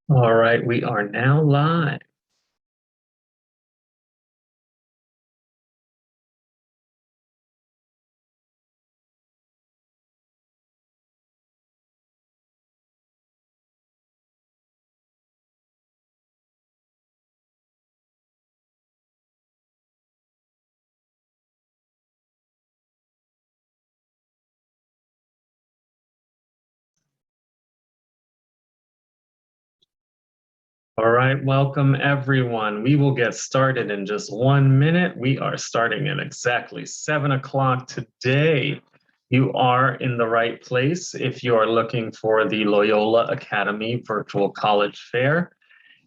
All right, we are now live. All right, welcome everyone. We will get started in just 1 minute. We are starting at exactly 7 o'clock today. You are in the right place if you are looking for the Loyola Academy Virtual College Fair.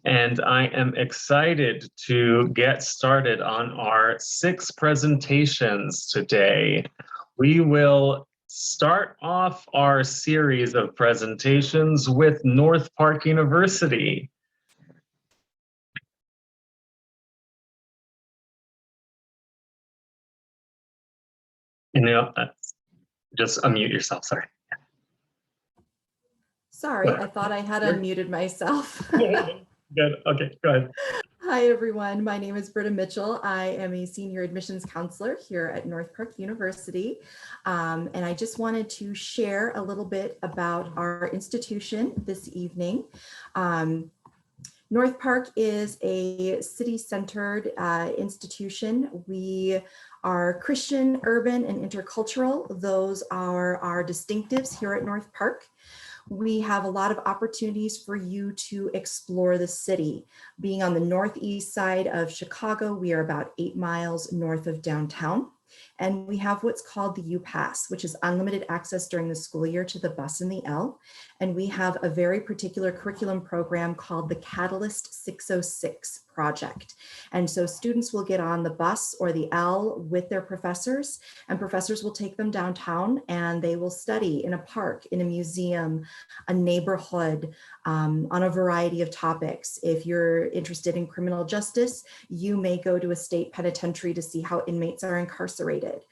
And I am excited to get started on our 6 presentations today. We will start off our series of presentations with North Park University. You know, just unmute yourself, sorry. Sorry, I thought I had unmuted myself. Good, okay, go ahead. Hi, everyone. My name is Britta Mitchell. I am a senior admissions counselor here at North Park University. And I just wanted to share a little bit about our institution this evening. North Park is a city-centered institution. We are Christian, urban, and intercultural. Those are our distinctives here at North Park. We have a lot of opportunities for you to explore the city. Being on the northeast side of Chicago, we are about 8 miles north of downtown. And we have what's called the U-Pass, which is unlimited access during the school year to the bus and the L. And we have a very particular curriculum program called the Catalyst 606 project. And so students will get on the bus or the L with their professors, and professors will take them downtown and they will study in a park, in a museum, a neighborhood, on a variety of topics. If you're interested in criminal justice, you may go to a state penitentiary to see how inmates are incarcerated.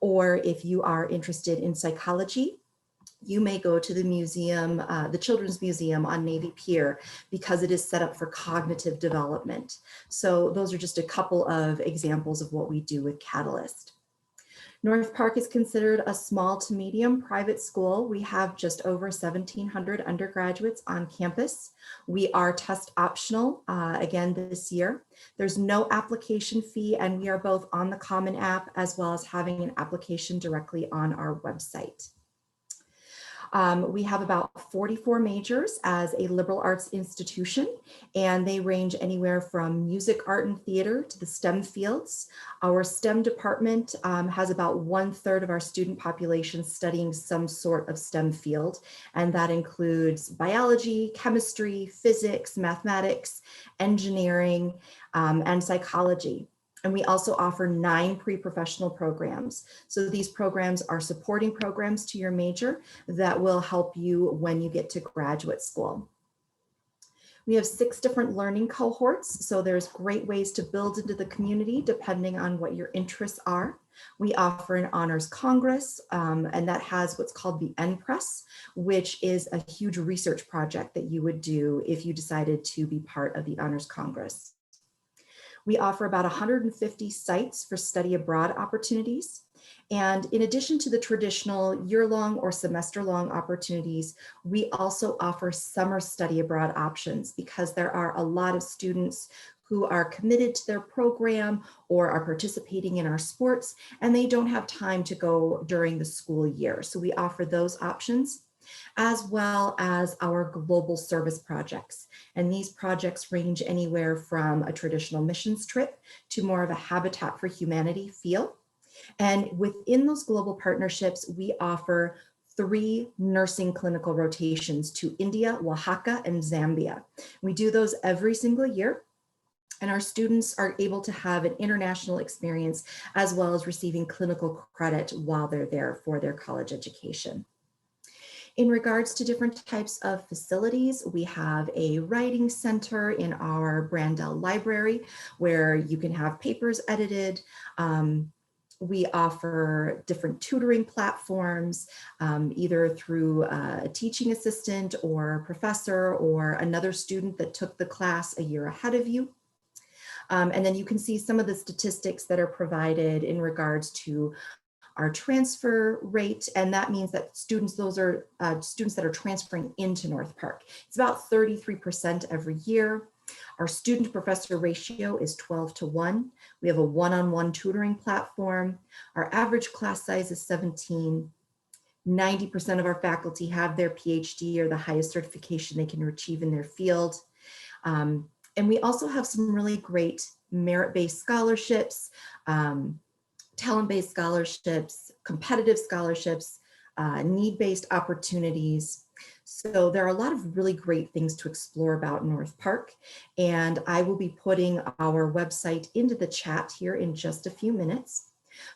Or if you are interested in psychology, you may go to the museum, the Children's Museum on Navy Pier, because it is set up for cognitive development. So those are just a couple of examples of what we do with Catalyst. North Park is considered a small to medium private school. We have just over 1,700 undergraduates on campus. We are test optional again this year. There's no application fee, and we are both on the Common App as well as having an application directly on our website. We have about 44 majors as a liberal arts institution, and they range anywhere from music, art, and theater to the STEM fields. Our STEM department has about 1/3 of our student population studying some sort of STEM field, and that includes biology, chemistry, physics, mathematics, engineering, and psychology. And we also offer 9 pre-professional programs. So these programs are supporting programs to your major that will help you when you get to graduate school. We have 6 different learning cohorts, so there's great ways to build into the community depending on what your interests are. We offer an honors congress, and that has what's called the NPRES, which is a huge research project that you would do if you decided to be part of the honors congress. We offer about 150 sites for study abroad opportunities. And in addition to the traditional year-long or semester-long opportunities, we also offer summer study abroad options because there are a lot of students who are committed to their program or are participating in our sports, and they don't have time to go during the school year. So we offer those options, as well as our global service projects. And these projects range anywhere from a traditional missions trip to more of a Habitat for Humanity feel. And within those global partnerships, we offer 3 nursing clinical rotations to India, Oaxaca, and Zambia. We do those every single year. And our students are able to have an international experience as well as receiving clinical credit while they're there for their college education. In regards to different types of facilities, we have a writing center in our Brandell Library where you can have papers edited. We offer different tutoring platforms, either through a teaching assistant or professor or another student that took the class a year ahead of you. And then you can see some of the statistics that are provided in regards to our transfer rate, and that means that students, those are students that are transferring into North Park. It's about 33% every year. Our student professor ratio is 12:1. We have a one-on-one tutoring platform. Our average class size is 17. 90% of our faculty have their PhD or the highest certification they can achieve in their field. And we also have some really great merit-based scholarships, talent-based scholarships, competitive scholarships, need-based opportunities. So there are a lot of really great things to explore about North Park, and I will be putting our website into the chat here in just a few minutes.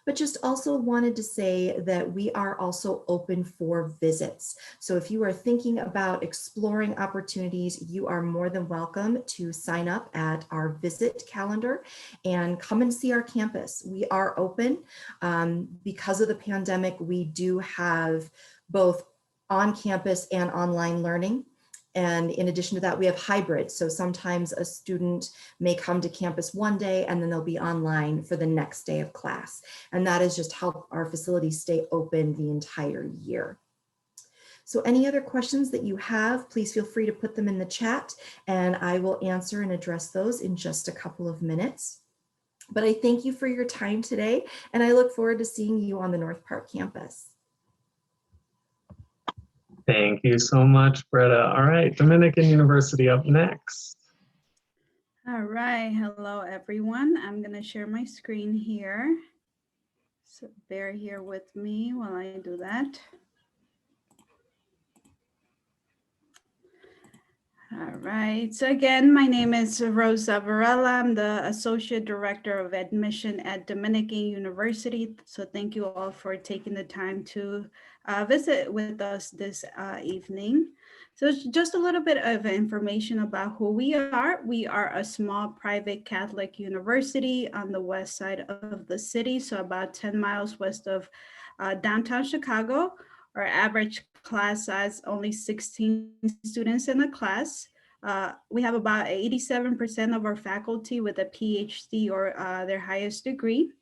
But just also wanted to say that we are also open for visits. So if you are thinking about exploring opportunities, you are more than welcome to sign up at our visit calendar and come and see our campus. We are open. Because of the pandemic, we do have both on-campus and online learning. And in addition to that, we have hybrid. So sometimes a student may come to campus one day and then they'll be online for the next day of class. And that is just how our facilities stay open the entire year. So any other questions that you have, please feel free to put them in the chat and I will answer and address those in just a couple of minutes. But I thank you for your time today and I look forward to seeing you on the North Park campus. Thank you so much, Britta. All right, Dominican University up next. All right, hello everyone. I'm gonna share my screen here. So bear here with me while I do that. All right, so again, my name is Rosa Varela. I'm the Associate Director of Admission at Dominican University. So thank you all for taking the time to visit with us this evening. So just a little bit of information about who we are. We are a small private Catholic university on the west side of the city, so about 10 miles west of downtown Chicago. Our average class size, only 16 students in a class. We have about 87% of our faculty with a PhD or their highest degree.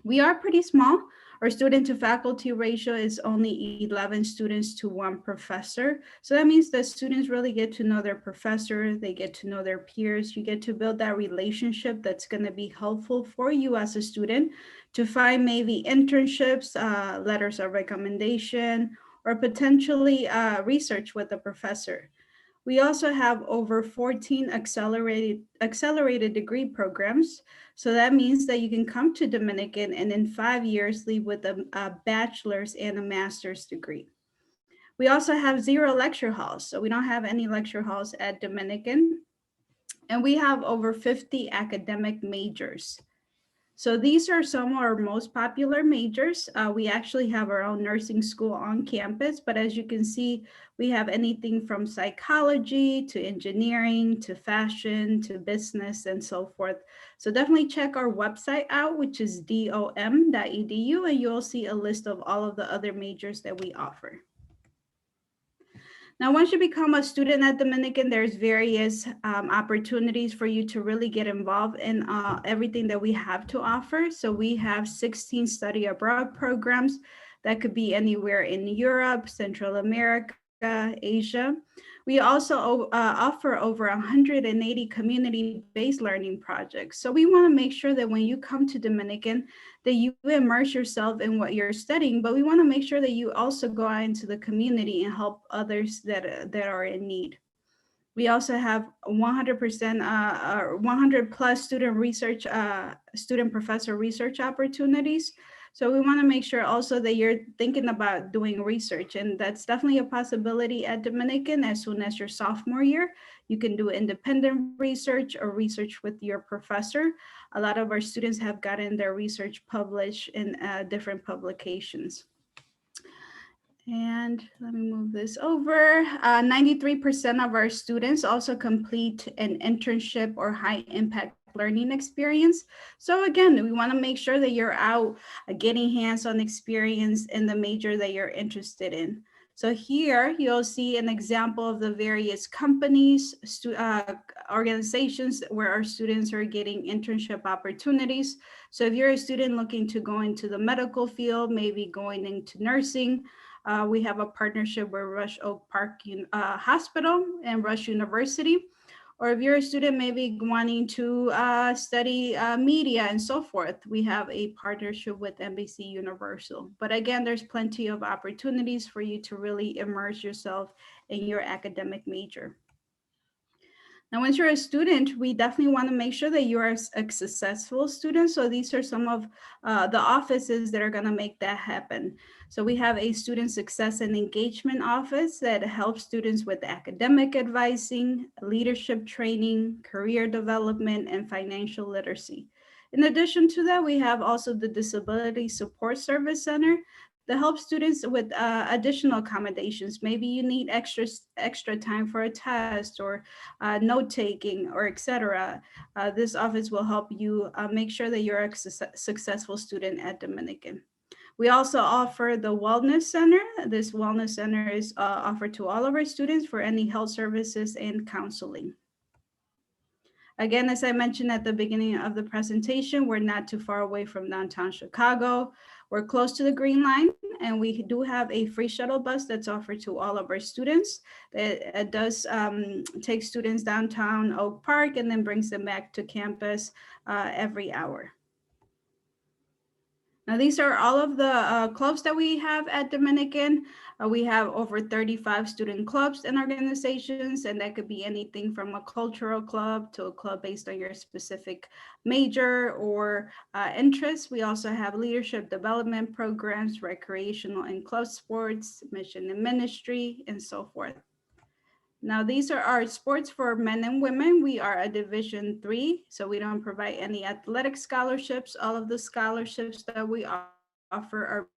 We are pretty small. Our student to faculty ratio is only 11 students to 1 professor. So that means that students really get to know their professor, they get to know their peers, you get to build that relationship that's gonna be helpful for you as a student to find maybe internships, letters of recommendation, or potentially research with a professor. We also have over 14 accelerated degree programs. So that means that you can come to Dominican and in 5 years leave with a bachelor's and a master's degree. We also have 0 lecture halls. So we don't have any lecture halls at Dominican. And we have over 50 academic majors. So these are some of our most popular majors. We actually have our own nursing school on campus, but as you can see, we have anything from psychology to engineering to fashion to business and so forth. So definitely check our website out, which is dom.edu, and you'll see a list of all of the other majors that we offer. Now, once you become a student at Dominican, there's various opportunities for you to really get involved in everything that we have to offer. So we have 16 study abroad programs that could be anywhere in Europe, Central America, Asia. We also offer over 180 community-based learning projects. So we want to make sure that when you come to Dominican, that you immerse yourself in what you're studying, but we want to make sure that you also go out into the community and help others that are in need. We also have 100% 100 plus student professor research opportunities. So we want to make sure also that you're thinking about doing research, and that's definitely a possibility at Dominican. As soon as your sophomore year, you can do independent research or research with your professor. A lot of our students have gotten their research published in different publications. And let me move this over. 93% of our students also complete an internship or high impact learning experience. So again, we want to make sure that you're out getting hands-on experience in the major that you're interested in. So here you'll see an example of the various companies, organizations where our students are getting internship opportunities. So if you're a student looking to go into the medical field, maybe going into nursing, we have a partnership with Rush Oak Park Hospital and Rush University. Or if you're a student maybe wanting to study media and so forth, we have a partnership with NBC Universal. But again, there's plenty of opportunities for you to really immerse yourself in your academic major. Now, once you're a student, we definitely want to make sure that you are a successful student. So these are some of the offices that are going to make that happen. So we have a student success and engagement office that helps students with academic advising, leadership training, career development, and financial literacy. In addition to that, we have also the Disability Support Service Center that helps students with additional accommodations. Maybe you need extra time for a test or note taking or etc. This office will help you make sure that you're a successful student at Dominican. We also offer the Wellness Center. This Wellness Center is offered to all of our students for any health services and counseling. Again, as I mentioned at the beginning of the presentation, we're not too far away from downtown Chicago. We're close to the Green Line, and we do have a free shuttle bus that's offered to all of our students. It does take students downtown Oak Park and then brings them back to campus every hour. Now, these are all of the clubs that we have at Dominican. We have over 35 student clubs and organizations, and that could be anything from a cultural club to a club based on your specific major or interests. We also have leadership development programs, recreational and club sports, mission and ministry, and so forth. Now, these are our sports for men and women. We are a Division III, so we don't provide any athletic scholarships. All of the scholarships that we offer are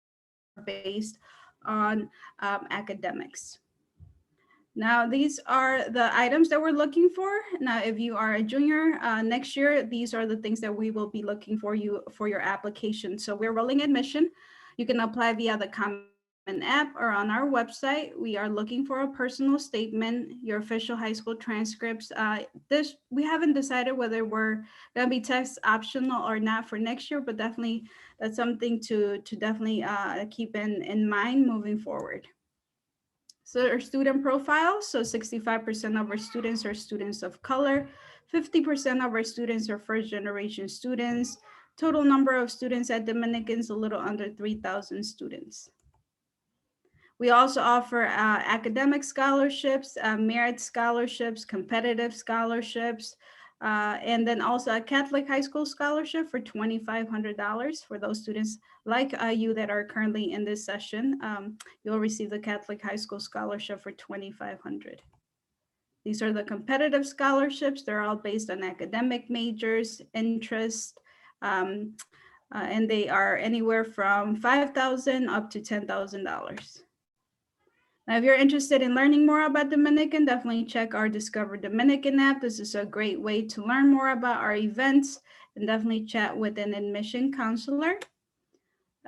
based on academics. Now, these are the items that we're looking for. Now, if you are a junior next year, these are the things that we will be looking for you for your application. So we're rolling admission. You can apply via the Common App or on our website. We are looking for a personal statement, your official high school transcripts. We haven't decided whether we're going to be test optional or not for next year, but definitely that's something to definitely keep in mind moving forward. So our student profile, so 65% of our students are students of color, 50% of our students are first generation students. Total number of students at Dominicans, a little under 3,000 students. We also offer academic scholarships, merit scholarships, competitive scholarships, and then also a Catholic high school scholarship for $2,500 for those students like you that are currently in this session. You'll receive the Catholic high school scholarship for $2,500. These are the competitive scholarships. They're all based on academic majors, interest, and they are anywhere from $5,000 up to $10,000. Now, if you're interested in learning more about Dominican, definitely check our Discover Dominican app. This is a great way to learn more about our events and definitely chat with an admission counselor.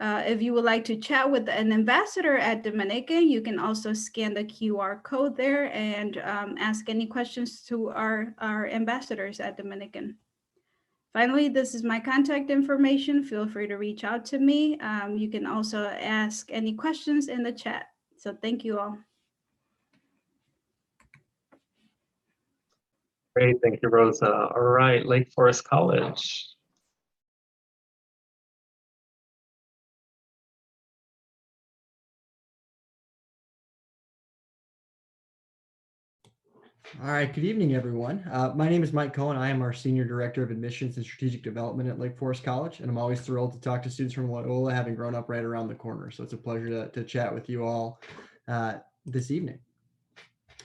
If you would like to chat with an ambassador at Dominican, you can also scan the QR code there and ask any questions to our ambassadors at Dominican. Finally, this is my contact information. Feel free to reach out to me. You can also ask any questions in the chat. So thank you all. Great, thank you, Rosa. All right, Lake Forest College. All right, good evening, everyone. My name is Mike Cohen. I am our Senior Director of Admissions and Strategic Development at Lake Forest College, and I'm always thrilled to talk to students from Loyola, having grown up right around the corner. So it's a pleasure to chat with you all this evening.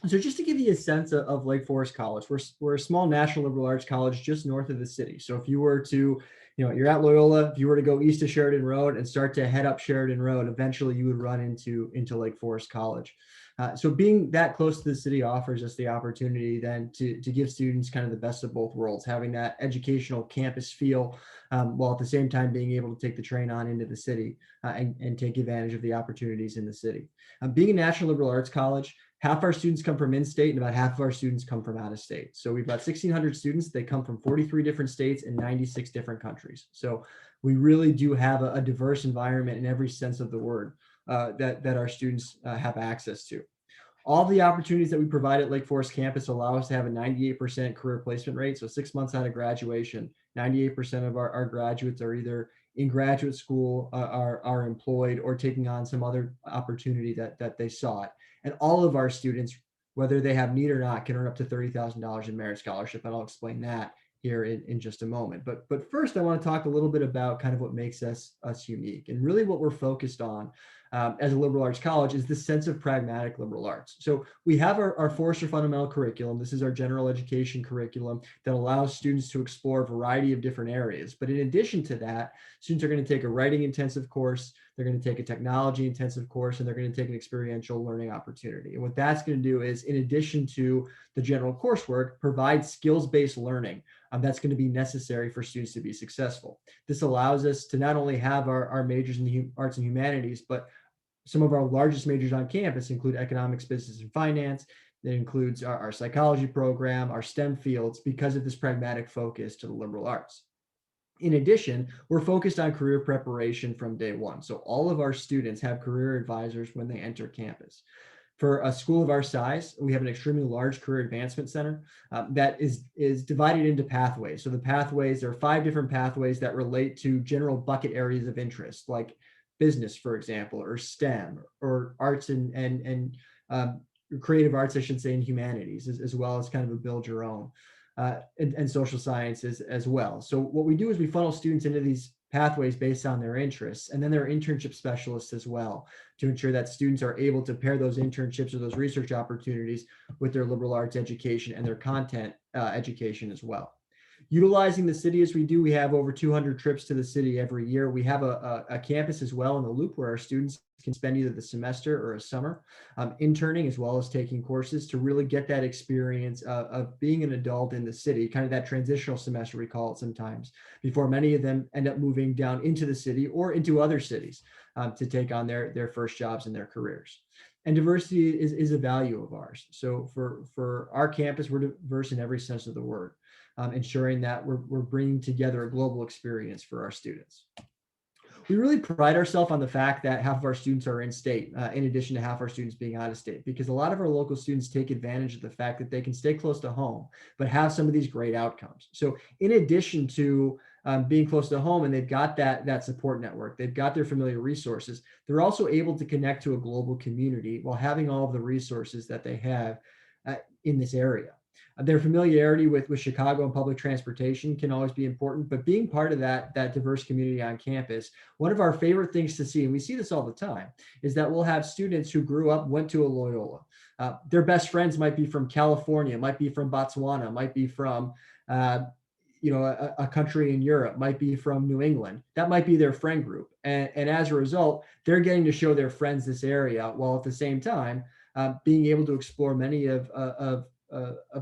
So just to give you a sense of Lake Forest College, we're a small national liberal arts college just north of the city. So if you were to you're at Loyola. If you were to go east of Sheridan Road and start to head up Sheridan Road, eventually you would run into Lake Forest College. So being that close to the city offers us the opportunity then to give students kind of the best of both worlds, having that educational campus feel, while at the same time being able to take the train on into the city and take advantage of the opportunities in the city. Being a National Liberal Arts College, half our students come from in-state and about half of our students come from out of state. So we've got 1,600 students. They come from 43 different states and 96 different countries. So we really do have a diverse environment in every sense of the word that our students have access to. All the opportunities that we provide at Lake Forest campus allow us to have a 98% career placement rate. So 6 months out of graduation, 98% of our graduates are either in graduate school, are employed, or taking on some other opportunity that they sought. And all of our students, whether they have need or not, can earn up to $30,000 in merit scholarship. And I'll explain that here in just a moment. But first, I want to talk a little bit about kind of what makes us unique. And really what we're focused on as a liberal arts college is this sense of pragmatic liberal arts. So we have our Forrester Fundamental Curriculum. This is our general education curriculum that allows students to explore a variety of different areas. But in addition to that, students are going to take a writing intensive course, they're going to take a technology intensive course, and they're going to take an experiential learning opportunity. And what that's going to do is, in addition to the general coursework, provide skills-based learning that's going to be necessary for students to be successful. This allows us to not only have our majors in the arts and humanities, but some of our largest majors on campus include economics, business, and finance. That includes our psychology program, our STEM fields, because of this pragmatic focus to the liberal arts. In addition, we're focused on career preparation from day one. So all of our students have career advisors when they enter campus. For a school of our size, we have an extremely large career advancement center that is divided into pathways. So the pathways, there are 5 different pathways that relate to general bucket areas of interest, like business, for example, or STEM, or arts and creative arts, I should say, and humanities, as well as kind of a build your own, and social sciences as well. So what we do is we funnel students into these pathways based on their interests, and then there are internship specialists as well to ensure that students are able to pair those internships or those research opportunities with their liberal arts education and their content education as well. Utilizing the city as we do, we have over 200 trips to the city every year. We have a campus as well in the Loop where our students can spend either the semester or a summer interning as well as taking courses to really get that experience of being an adult in the city, kind of that transitional semester we call it sometimes, before many of them end up moving down into the city or into other cities to take on their first jobs and their careers. And diversity is a value of ours. So for our campus, we're diverse in every sense of the word. Ensuring that we're bringing together a global experience for our students. We really pride ourselves on the fact that half of our students are in state, in addition to half our students being out of state, because a lot of our local students take advantage of the fact that they can stay close to home, but have some of these great outcomes. So in addition to being close to home and they've got that support network, they've got their familiar resources, they're also able to connect to a global community while having all of the resources that they have in this area. Their familiarity with Chicago and public transportation can always be important, but being part of that diverse community on campus, one of our favorite things to see, and we see this all the time, is that we'll have students who grew up, went to a Loyola. Their best friends might be from California, might be from Botswana, might be from a country in Europe, might be from New England. That might be their friend group. And as a result, they're getting to show their friends this area, while at the same time being able to explore many of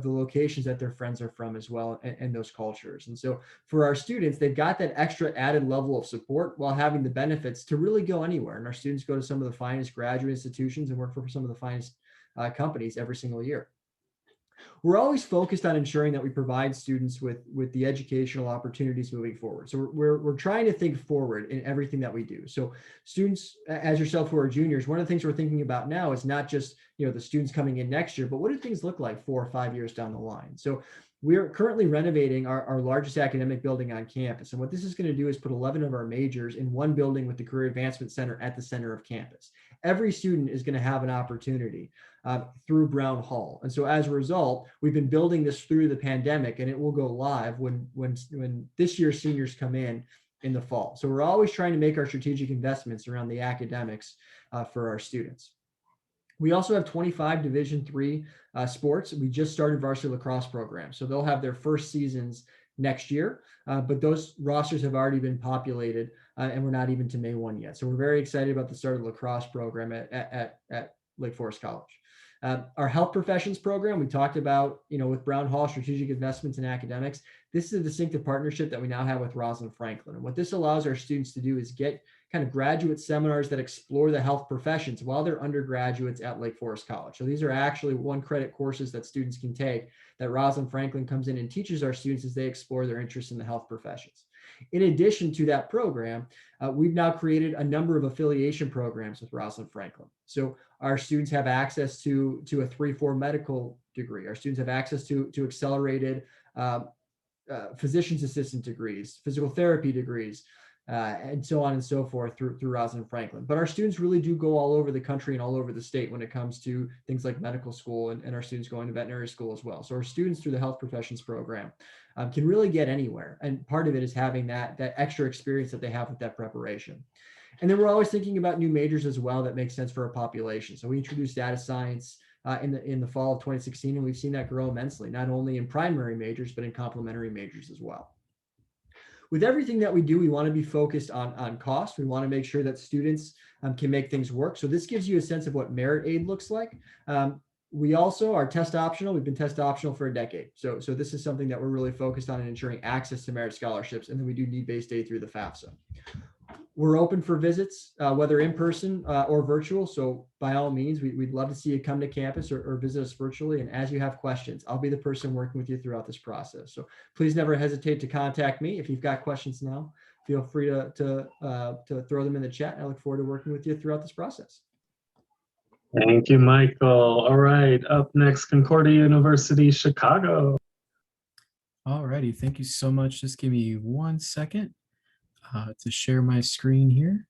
the locations that their friends are from as well, and those cultures. And so for our students, they've got that extra added level of support while having the benefits to really go anywhere. And our students go to some of the finest graduate institutions and work for some of the finest companies every single year. We're always focused on ensuring that we provide students with the educational opportunities moving forward. So we're trying to think forward in everything that we do. So students, as yourself who are juniors, one of the things we're thinking about now is not just the students coming in next year, but what do things look like 4 or 5 years down the line? So we're currently renovating our largest academic building on campus. And what this is going to do is put 11 of our majors in one building with the Career Advancement Center at the center of campus. Every student is going to have an opportunity through Brown Hall. And so as a result, we've been building this through the pandemic, and it will go live when this year's seniors come in the fall. So we're always trying to make our strategic investments around the academics for our students. We also have 25 Division III sports. We just started varsity lacrosse programs. So they'll have their first seasons next year, but those rosters have already been populated, and we're not even to May 1 yet. So we're very excited about the start of the lacrosse program at Lake Forest College. Our health professions program, we talked about, with Brown Hall Strategic Investments in Academics. This is a distinctive partnership that we now have with Rosalind Franklin. And what this allows our students to do is get kind of graduate seminars that explore the health professions while they're undergraduates at Lake Forest College. So these are actually 1-credit courses that students can take that Rosalind Franklin comes in and teaches our students as they explore their interest in the health professions. In addition to that program, we've now created a number of affiliation programs with Rosalind Franklin. So our students have access to a 3-4 medical degree. Our students have access to accelerated physician's assistant degrees, physical therapy degrees, and so on and so forth through Rosalind Franklin. But our students really do go all over the country and all over the state when it comes to things like medical school, and our students going to veterinary school as well. So our students through the health professions program can really get anywhere. And part of it is having that extra experience that they have with that preparation. And then we're always thinking about new majors as well that make sense for our population. So we introduced data science in the fall of 2016, and we've seen that grow immensely, not only in primary majors, but in complementary majors as well. With everything that we do, we want to be focused on cost. We want to make sure that students can make things work. So this gives you a sense of what merit aid looks like. We also are test optional. We've been test optional for a decade. So this is something that we're really focused on in ensuring access to merit scholarships. And then we do need-based aid through the FAFSA. We're open for visits, whether in person or virtual. So by all means, we'd love to see you come to campus or visit us virtually. And as you have questions, I'll be the person working with you throughout this process. So please never hesitate to contact me. If you've got questions now, feel free to throw them in the chat. I look forward to working with you throughout this process. Thank you, Michael. All right, up next, Concordia University, Chicago. All righty, thank you so much. Just give me 1 second to share my screen here.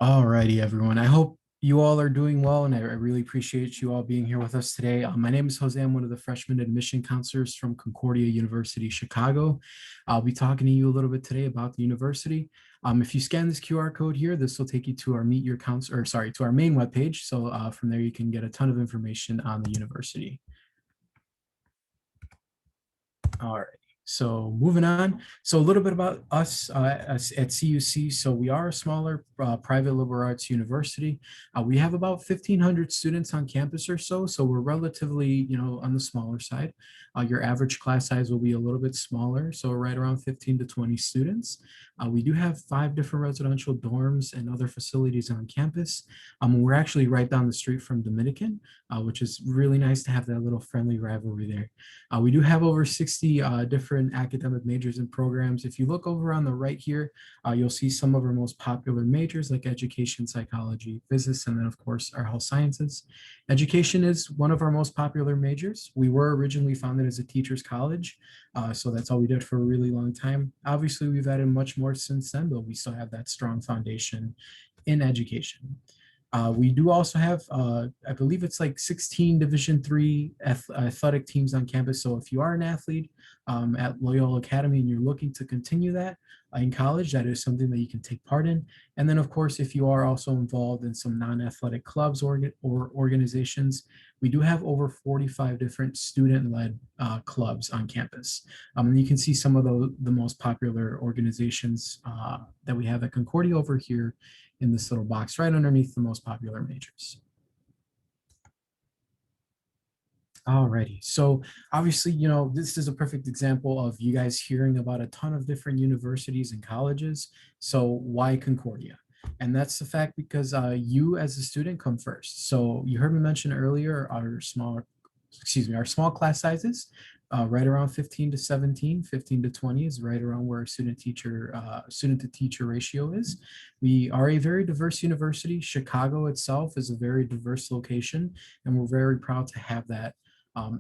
All righty, everyone. I hope you all are doing well, and I really appreciate you all being here with us today. My name is Jose. I'm one of the freshman admission counselors from Concordia University, Chicago. I'll be talking to you a little bit today about the university. If you scan this QR code here, this will take you to our Meet Your Counselor, to our main webpage. So from there, you can get a ton of information on the university. All right. So moving on. So a little bit about us at CUC. So we are a smaller private liberal arts university. We have about 1,500 students on campus or so. So we're relatively, on the smaller side. Your average class size will be a little bit smaller. So right around 15 to 20 students. We do have 5 different residential dorms and other facilities on campus. We're actually right down the street from Dominican, which is really nice to have that little friendly rivalry there. We do have over 60 different academic majors and programs. If you look over on the right here, you'll see some of our most popular majors like education, psychology, physics, and then of course our health sciences. Education is one of our most popular majors. We were originally founded as a teacher's college, so that's all we did for a really long time. Obviously, we've added much more since then, but we still have that strong foundation in education. We do also have, I believe it's like 16 Division III athletic teams on campus. So if you are an athlete at Loyola Academy and you're looking to continue that in college, that is something that you can take part in. And then, of course, if you are also involved in some non-athletic clubs or organizations, we do have over 45 different student-led clubs on campus. And you can see some of the most popular organizations that we have at Concordia over here in this little box right underneath the most popular majors. Alrighty, so obviously, this is a perfect example of you guys hearing about a ton of different universities and colleges. So why Concordia? And that's the fact because you as a student come first. So you heard me mention earlier our small class sizes. Right around 15 to 17, 15 to 20 is right around where our student to teacher ratio is. We are a very diverse university. Chicago itself is a very diverse location, and we're very proud to have that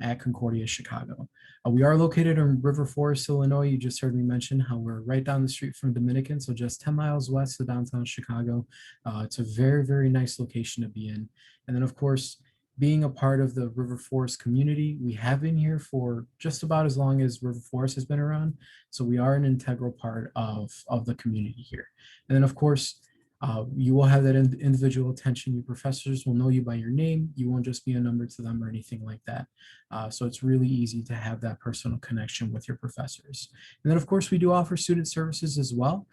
at Concordia, Chicago. We are located in River Forest, Illinois. You just heard me mention how we're right down the street from Dominican, so just 10 miles west of downtown Chicago. It's a very, very nice location to be in. And then, of course, being a part of the River Forest community, we have been here for just about as long as River Forest has been around. So we are an integral part of the community here. And then, of course, You will have that individual attention. Your professors will know you by your name. You won't just be a number to them or anything like that. So it's really easy to have that personal connection with your professors. And then of course, we do offer student services as well,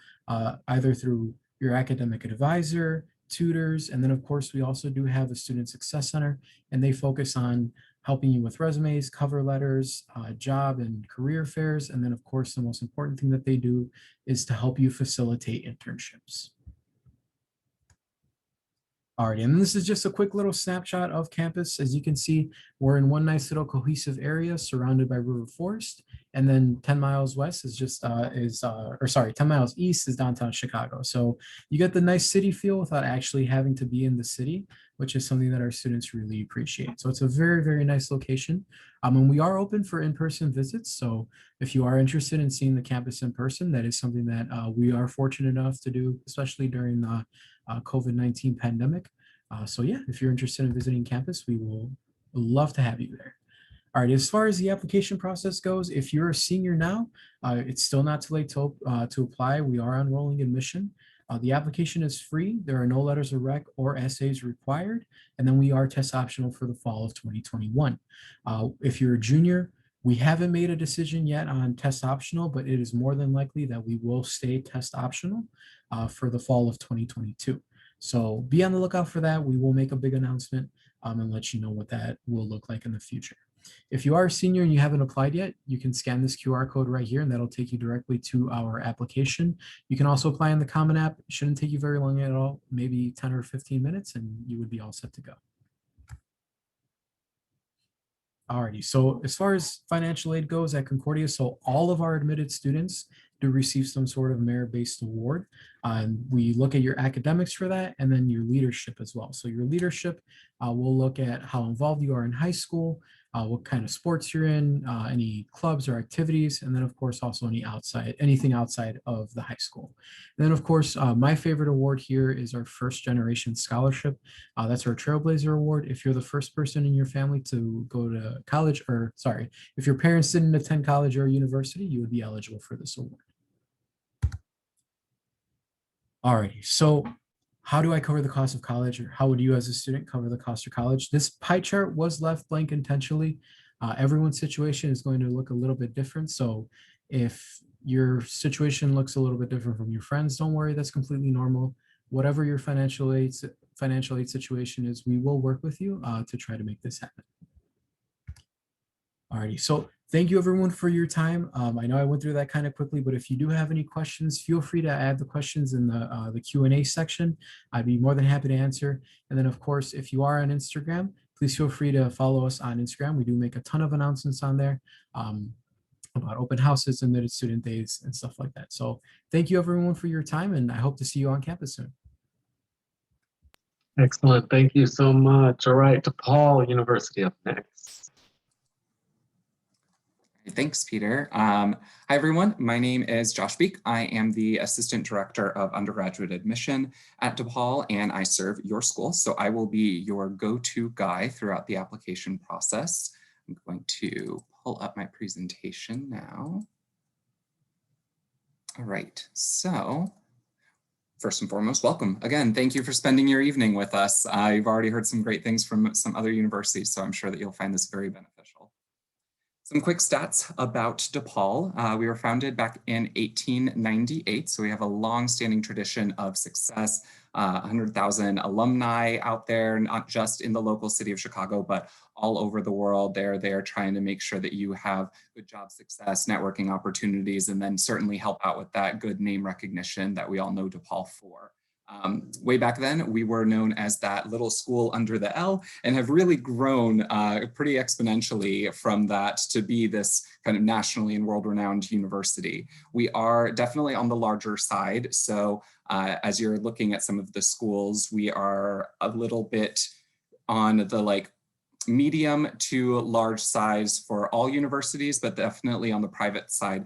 either through your academic advisor, tutors, and then of course, we also do have a Student Success Center, and they focus on helping you with resumes, cover letters, job and career fairs. And then of course, the most important thing that they do is to help you facilitate internships. Alrighty, and this is just a quick little snapshot of campus. As you can see, we're in one nice little cohesive area surrounded by river forest, and then 10 miles west is just 10 miles east is downtown Chicago. So you get the nice city feel without actually having to be in the city, which is something that our students really appreciate. So it's a very, very nice location. And we are open for in-person visits. So if you are interested in seeing the campus in person, that is something that we are fortunate enough to do, especially during the COVID-19 pandemic. So yeah, if you're interested in visiting campus, we will love to have you there. All right, as far as the application process goes, if you're a senior now, it's still not too late to apply. We are on rolling admission. The application is free. There are no letters of rec or essays required. And then we are test optional for the fall of 2021. If you're a junior, we haven't made a decision yet on test optional, but it is more than likely that we will stay test optional for the fall of 2022. So be on the lookout for that. We will make a big announcement and let you know what that will look like in the future. If you are a senior and you haven't applied yet, you can scan this QR code right here and that'll take you directly to our application. You can also apply in the Common App. It shouldn't take you very long at all, maybe 10 or 15 minutes, and you would be all set to go. Alrighty, so as far as financial aid goes at Concordia, so all of our admitted students do receive some sort of merit-based award. We look at your academics for that, and then your leadership as well. So your leadership, we'll look at how involved you are in high school, what kind of sports you're in, any clubs or activities, and then of course also anything outside of the high school. And then of course, my favorite award here is our first generation scholarship. That's our Trailblazer Award. If you're the first person in your family to go to college, or sorry, if your parents didn't attend college or university, you would be eligible for this award. Alrighty, so how do I cover the cost of college, or how would you as a student cover the cost of college? This pie chart was left blank intentionally. Everyone's situation is going to look a little bit different. So if your situation looks a little bit different from your friends, don't worry, that's completely normal. Whatever your financial aid situation is, we will work with you to try to make this happen. Alrighty, so thank you everyone for your time. I know I went through that kind of quickly, but if you do have any questions, feel free to add the questions in the Q&A section. I'd be more than happy to answer. And then of course, if you are on Instagram, please feel free to follow us on Instagram. We do make a ton of announcements on there about open houses, admitted student days, and stuff like that. So thank you everyone for your time, and I hope to see you on campus soon. Excellent. Thank you so much. All right, DePaul University up next. Thanks, Peter. Hi, everyone. My name is Josh Beek. I am the Assistant Director of Undergraduate Admission at DePaul, and I serve your school. So I will be your go-to guy throughout the application process. I'm going to pull up my presentation now. All right, so first and foremost, welcome. Again, thank you for spending your evening with us. I've already heard some great things from some other universities, so I'm sure that you'll find this very beneficial. Some quick stats about DePaul. We were founded back in 1898, so we have a long-standing tradition of success, 100,000 alumni out there, not just in the local city of Chicago, but all over the world. They're there trying to make sure that you have good job success, networking opportunities, and then certainly help out with that good name recognition that we all know DePaul for. Way back then, we were known as that little school under the L, and have really grown pretty exponentially from that to be this kind of nationally and world-renowned university. We are definitely on the larger side. So as you're looking at some of the schools, we are a little bit on the medium to large size for all universities, but definitely on the private side,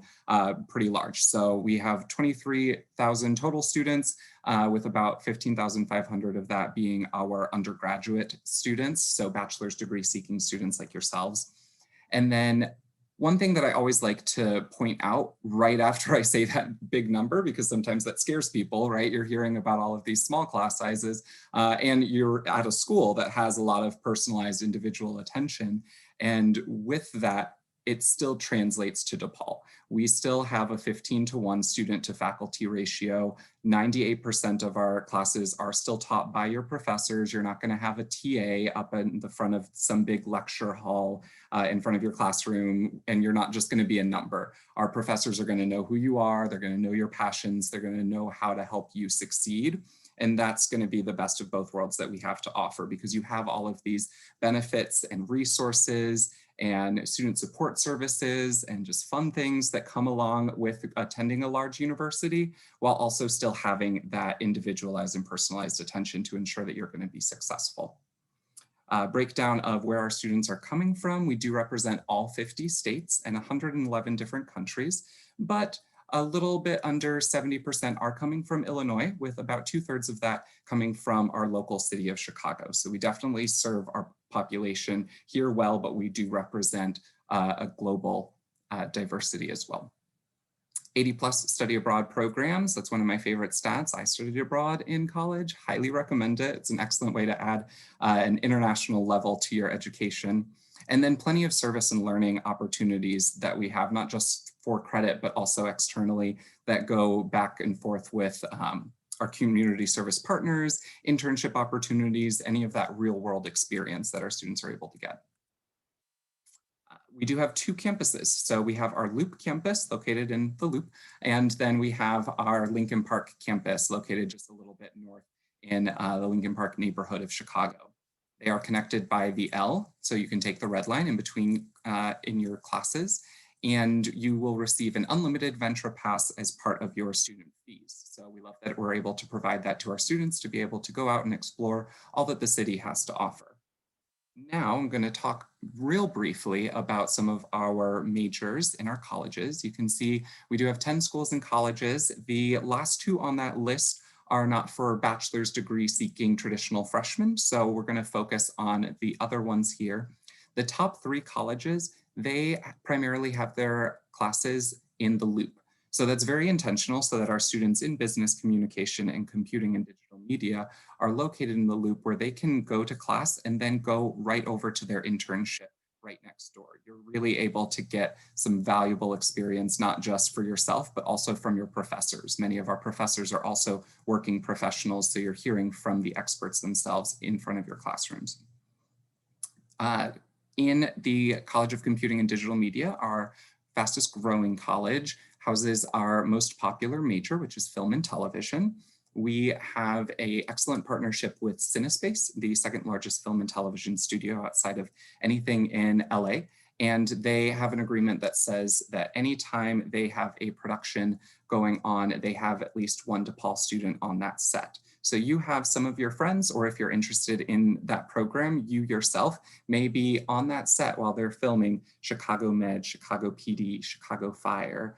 pretty large. So we have 23,000 total students, with about 15,500 of that being our undergraduate students, so bachelor's degree seeking students like yourselves. And then One thing that I always like to point out right after I say that big number, because sometimes that scares people, right? You're hearing about all of these small class sizes and you're at a school that has a lot of personalized individual attention. And with that, it still translates to DePaul. We still have a 15-to-1 student to faculty ratio. 98% of our classes are still taught by your professors. You're not going to have a TA up in the front of some big lecture hall in front of your classroom, and you're not just going to be a number. Our professors are going to know who you are. They're going to know your passions. They're going to know how to help you succeed. And that's going to be the best of both worlds that we have to offer, because you have all of these benefits and resources and student support services and just fun things that come along with attending a large university, while also still having that individualized and personalized attention to ensure that you're going to be successful. Breakdown of where our students are coming from. We do represent all 50 states and 111 different countries, but a little bit under 70% are coming from Illinois, with about 2/3 of that coming from our local city of Chicago. So we definitely serve our population here well, but we do represent a global diversity as well. 80+ study abroad programs. That's one of my favorite stats. I studied abroad in college, highly recommend it. It's an excellent way to add an international level to your education. And then plenty of service and learning opportunities that we have, not just for credit, but also externally, that go back and forth with our community service partners, internship opportunities, any of that real world experience that our students are able to get. We do have 2 campuses. So we have our Loop campus located in the Loop, and then we have our Lincoln Park campus located just a little bit north in the Lincoln Park neighborhood of Chicago. They are connected by the L, so you can take the red line in between in your classes, and you will receive an unlimited Venture Pass as part of your student fees. So we love that we're able to provide that to our students to be able to go out and explore all that the city has to offer. Now I'm going to talk real briefly about some of our majors in our colleges. You can see we do have 10 schools and colleges. The last 2 on that list are not for bachelor's degree seeking traditional freshmen, so we're going to focus on the other ones here. The top 3 colleges, they primarily have their classes in the Loop. So that's very intentional, so that our students in business communication and computing and digital media are located in the Loop, where they can go to class and then go right over to their internship right next door. You're really able to get some valuable experience, not just for yourself, but also from your professors. Many of our professors are also working professionals, so you're hearing from the experts themselves in front of your classrooms. In the College of Computing and Digital Media, our fastest growing college houses our most popular major, which is film and television. We have an excellent partnership with Cinespace, the 2nd largest film and television studio outside of anything in LA. And they have an agreement that says that anytime they have a production going on, they have at least 1 DePaul student on that set. So you have some of your friends, or if you're interested in that program, you yourself may be on that set while they're filming Chicago Med, Chicago PD, Chicago Fire,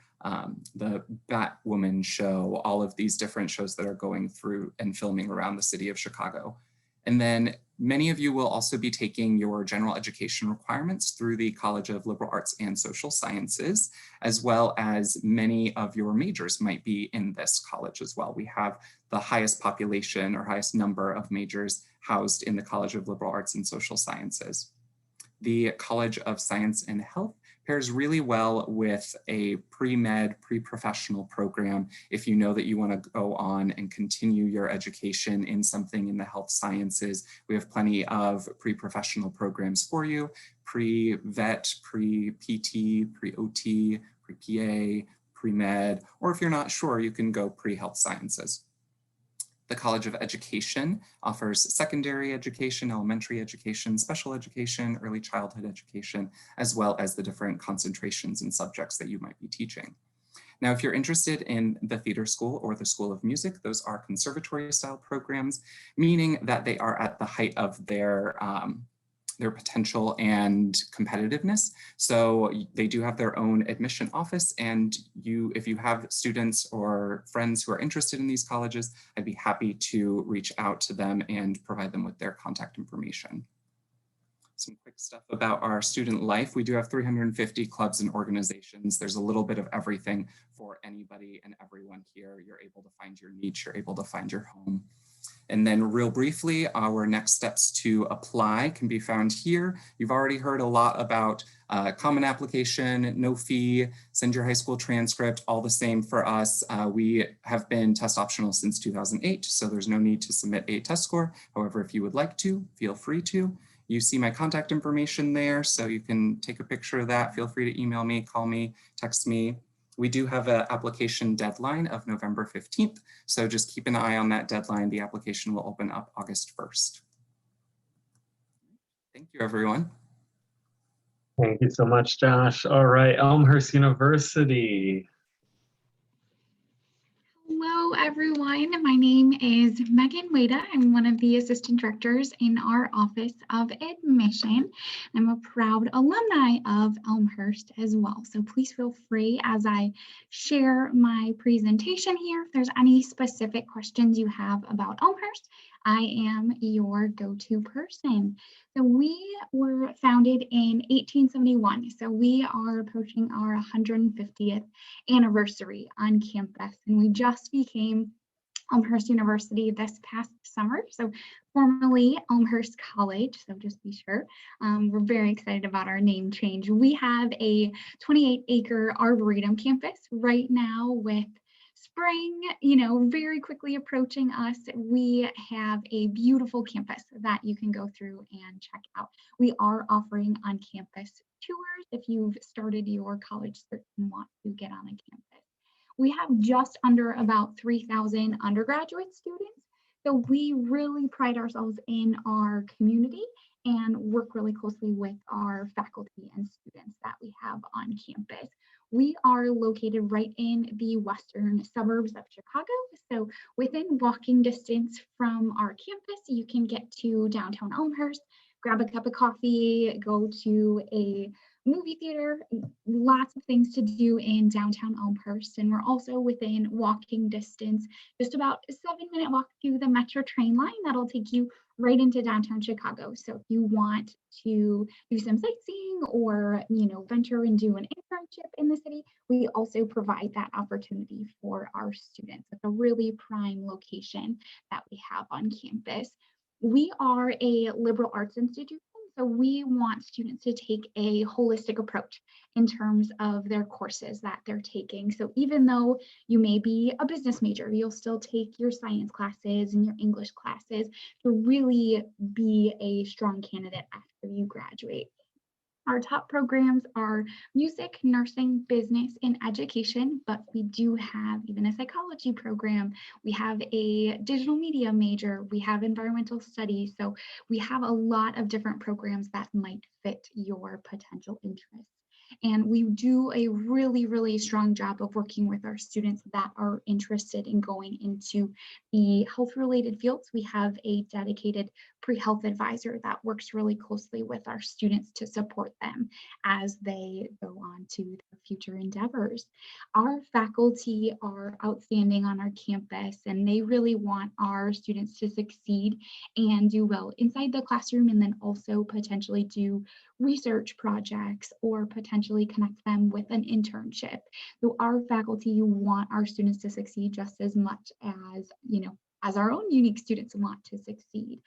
the Batwoman show, all of these different shows that are going through and filming around the city of Chicago. And then many of you will also be taking your general education requirements through the College of Liberal Arts and Social Sciences, as well as many of your majors might be in this college as well. We have the highest population or highest number of majors housed in the College of Liberal Arts and Social Sciences. The College of Science and Health pairs really well with a pre-med, pre-professional program if you know that you want to go on and continue your education in something in the health sciences. We have plenty of pre-professional programs for you, pre-vet, pre-PT, pre-OT, pre-PA, pre-med, or if you're not sure, you can go pre-health sciences. The College of Education offers secondary education, elementary education, special education, early childhood education, as well as the different concentrations and subjects that you might be teaching. Now, if you're interested in the theater school or the School of Music, those are conservatory style programs, meaning that they are at the height of their potential and competitiveness. So they do have their own admission office, and if you have students or friends who are interested in these colleges, I'd be happy to reach out to them and provide them with their contact information. Some quick stuff about our student life. We do have 350 clubs and organizations. There's a little bit of everything for anybody and everyone here. You're able to find your niche, you're able to find your home. And then real briefly, our next steps to apply can be found here. You've already heard a lot about common application, no fee, send your high school transcript, all the same for us. We have been test optional since 2008, so there's no need to submit a test score. However, if you would like to, feel free to. You see my contact information there, so you can take a picture of that. Feel free to email me, call me, text me. We do have an application deadline of November 15th, so just keep an eye on that deadline. The application will open up August 1st. Thank you, everyone. Thank you so much, Josh. All right, Elmhurst University. Hello, everyone. My name is Megan Wada. I'm one of the assistant directors in our Office of Admission. I'm a proud alumni of Elmhurst as well. So please feel free as I share my presentation here. If there's any specific questions you have about Elmhurst, I am your go-to person. So we were founded in 1871. So we are approaching our 150th anniversary on campus, and we just became Elmhurst University this past summer. So formerly Elmhurst College, so just be sure. We're very excited about our name change. We have a 28-acre Arboretum campus right now with spring, very quickly approaching us. We have a beautiful campus that you can go through and check out. We are offering on-campus tours if you've started your college search and want to get on a campus. We have just under about 3,000 undergraduate students. So we really pride ourselves in our community and work really closely with our faculty and students that we have on campus. We are located right in the western suburbs of Chicago. So within walking distance from our campus, you can get to downtown Elmhurst, grab a cup of coffee, go to a movie theater, lots of things to do in downtown Elmhurst. And we're also within walking distance, just about a 7-minute walk to the Metro train line that'll take you right into downtown Chicago. So if you want to do some sightseeing or, venture and do an internship in the city, we also provide that opportunity for our students. It's a really prime location that we have on campus. We are a liberal arts institution, so we want students to take a holistic approach in terms of their courses that they're taking. So even though you may be a business major, you'll still take your science classes and your English classes to really be a strong candidate after you graduate. Our top programs are music, nursing, business, and education, but we do have even a psychology program. We have a digital media major. We have environmental studies. So we have a lot of different programs that might fit your potential interests. And we do a really, really strong job of working with our students that are interested in going into the health-related fields. We have a dedicated pre-health advisor that works really closely with our students to support them as they go on to their future endeavors. Our faculty are outstanding on our campus, and they really want our students to succeed and do well inside the classroom, and then also potentially do research projects or potentially connect them with an internship. So our faculty want our students to succeed just as much as, as our own unique students want to succeed.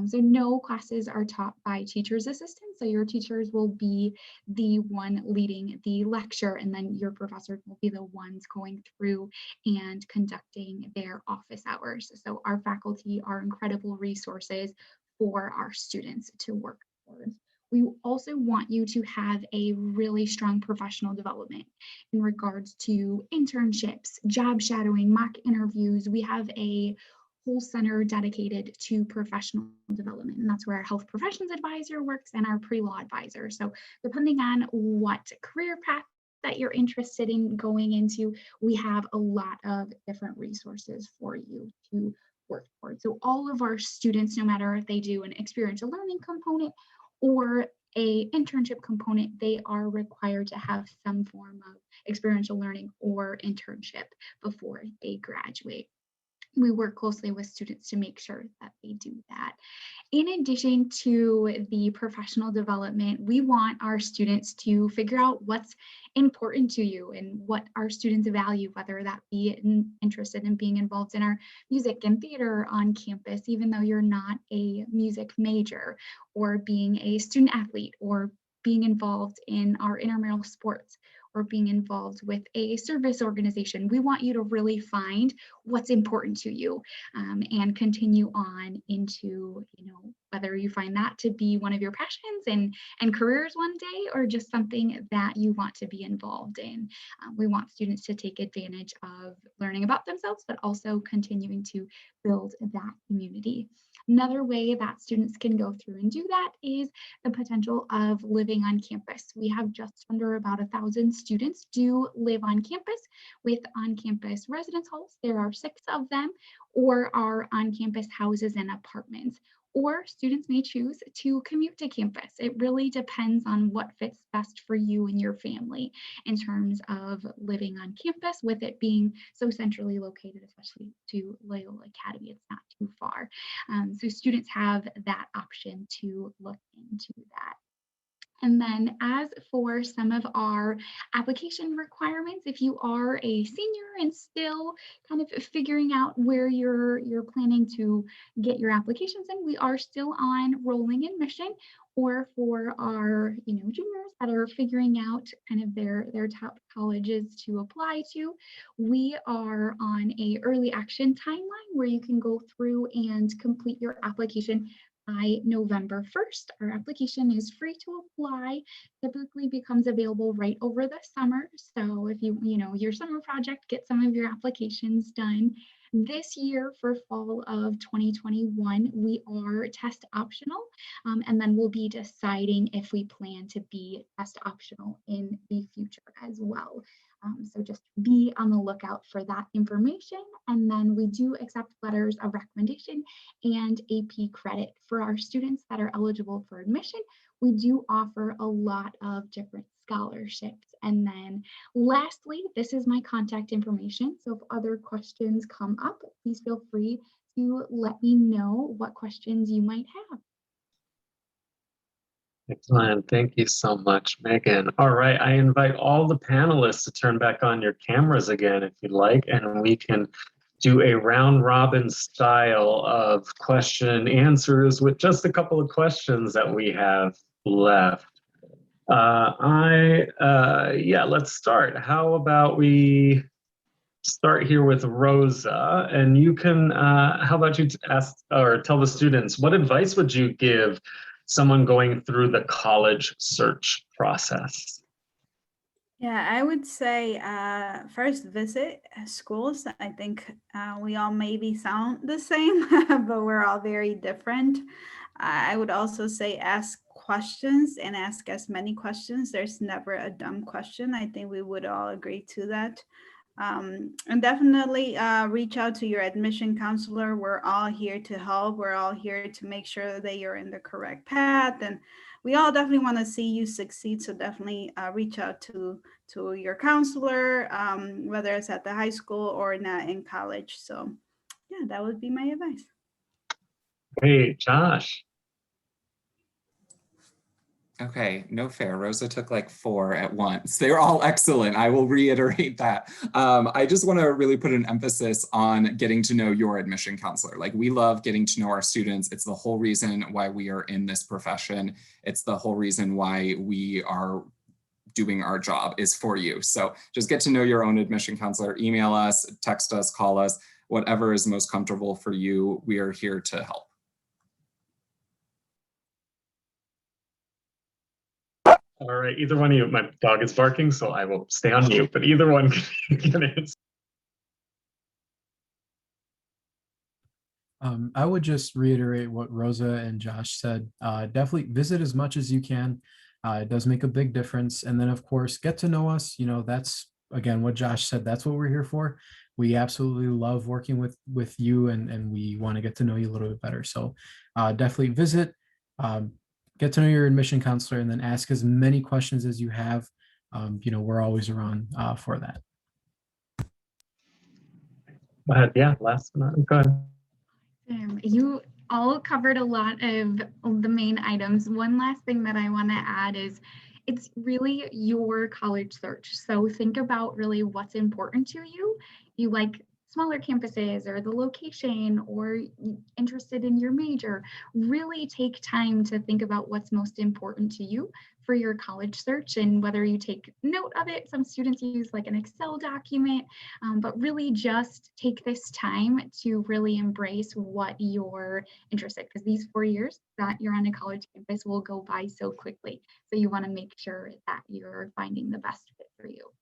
So no classes are taught by teacher's assistants. So your teachers will be the one leading the lecture, and then your professors will be the ones going through and conducting their office hours. So our faculty are incredible resources for our students to work towards. We also want you to have a really strong professional development in regards to internships, job shadowing, mock interviews. We have a whole center dedicated to professional development, and that's where our health professions advisor works and our pre-law advisor. So depending on what career path that you're interested in going into, we have a lot of different resources for you to work towards. So all of our students, no matter if they do an experiential learning component or a internship component, they are required to have some form of experiential learning or internship before they graduate. we work closely with students to make sure that they do that. In addition to the professional development, we want our students to figure out what's important to you and what our students value, whether that be interested in being involved in our music and theater on campus, even though you're not a music major, or being a student athlete, or being involved in our intramural sports, or being involved with a service organization. We want you to really find what's important to you, and continue on into, whether you find that to be one of your passions and careers one day, or just something that you want to be involved in. We want students to take advantage of learning about themselves, but also continuing to build that community. Another way that students can go through and do that is the potential of living on campus. We have just under about 1,000 students do live on campus with on-campus residence halls. There are 6 of them, or are on-campus houses and apartments. Or students may choose to commute to campus. It really depends on what fits best for you and your family in terms of living on campus, with it being so centrally located, especially to Loyola Academy. It's not too far. So students have that option to look into that. And then as for some of our application requirements, if you are a senior and still kind of figuring out where you're planning to get your applications in, we are still on rolling admission. Or for our juniors that are figuring out kind of their top colleges to apply to, we are on a early action timeline where you can go through and complete your application by November 1st. Our application is free to apply, typically becomes available right over the summer. So if your summer project, get some of your applications done. This year for fall of 2021, we are test optional, and then we'll be deciding if we plan to be test optional in the future as well. So just be on the lookout for that information. And then we do accept letters of recommendation and AP credit for our students that are eligible for admission. We do offer a lot of different scholarships. And then lastly, this is my contact information. So if other questions come up, please feel free to let me know what questions you might have. Excellent. Thank you so much, Megan. All right, I invite all the panelists to turn back on your cameras again if you'd like, and we can do a round robin style of question and answers with just a couple of questions that we have left. Let's start. How about we start here with Rosa, and you can, how about you ask or tell the students, what advice would you give someone going through the college search process? Yeah, I would say first visit schools. I think we all maybe sound the same, but we're all very different. I would also say ask questions and ask as many questions. There's never a dumb question. I think we would all agree to that. And definitely reach out to your admission counselor. We're all here to help. We're all here to make sure that you're in the correct path. And we all definitely want to see you succeed. So definitely reach out to your counselor, whether it's at the high school or not in college. So yeah, that would be my advice. Hey, Josh. Okay, no fair. Rosa took like 4 at once. They were all excellent. I will reiterate that. I just want to really put an emphasis on getting to know your admission counselor. Like, we love getting to know our students. It's the whole reason why we are in this profession. It's the whole reason why we are doing our job, is for you. So just get to know your own admission counselor. Email us, text us, call us, whatever is most comfortable for you. We are here to help. All right, either one of you, my dog is barking, so I will stay on mute, but either one can answer. I would just reiterate what Rosa and Josh said. Definitely visit as much as you can. It does make a big difference. And then, of course, get to know us. That's, again, what Josh said. That's what we're here for. We absolutely love working with you, and we want to get to know you a little bit better. So definitely visit. Get to know your admission counselor, and then ask as many questions as you have. We're always around for that. Go ahead. Yeah, last but not, go ahead. You all covered a lot of the main items. One last thing that I want to add is it's really your college search. So think about really what's important to you. You like smaller campuses or the location or interested in your major. Really take time to think about what's most important to you for your college search and whether you take note of it. Some students use like an Excel document, but really just take this time to really embrace what you're interested, because these 4 years that you're on a college campus will go by so quickly. So you want to make sure that you're finding the best fit for you.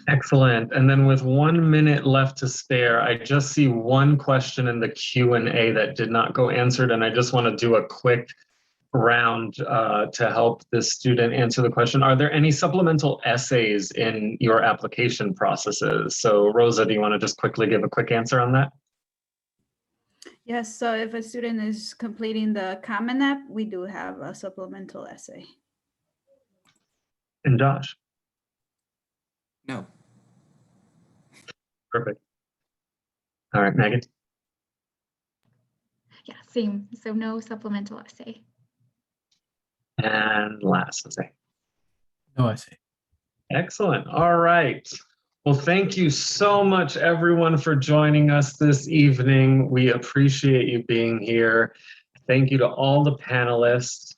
Excellent. And then with 1 minute left to spare, I just see one question in the Q&A that did not go answered. And I just want to do a quick round to help the student answer the question. Are there any supplemental essays in your application processes? So Rosa, do you want to just quickly give a quick answer on that? Yes, so if a student is completing the Common App, we do have a supplemental essay. And Josh? No. Perfect. All right, Megan? Yeah, same. So no supplemental essay. And last essay. No essay. Excellent. All right. Well, thank you so much, everyone, for joining us this evening. We appreciate you being here. Thank you to all the panelists.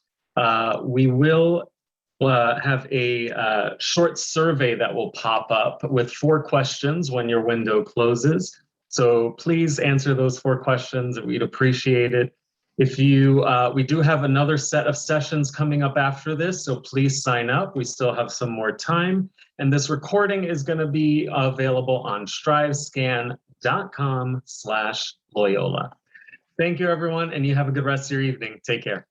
We will have a short survey that will pop up with 4 questions when your window closes. So please answer those 4 questions. We'd appreciate it. If you, we do have another set of sessions coming up after this, so please sign up. We still have some more time. And this recording is going to be available on strivescan.com/Loyola. Thank you, everyone, and you have a good rest of your evening. Take care.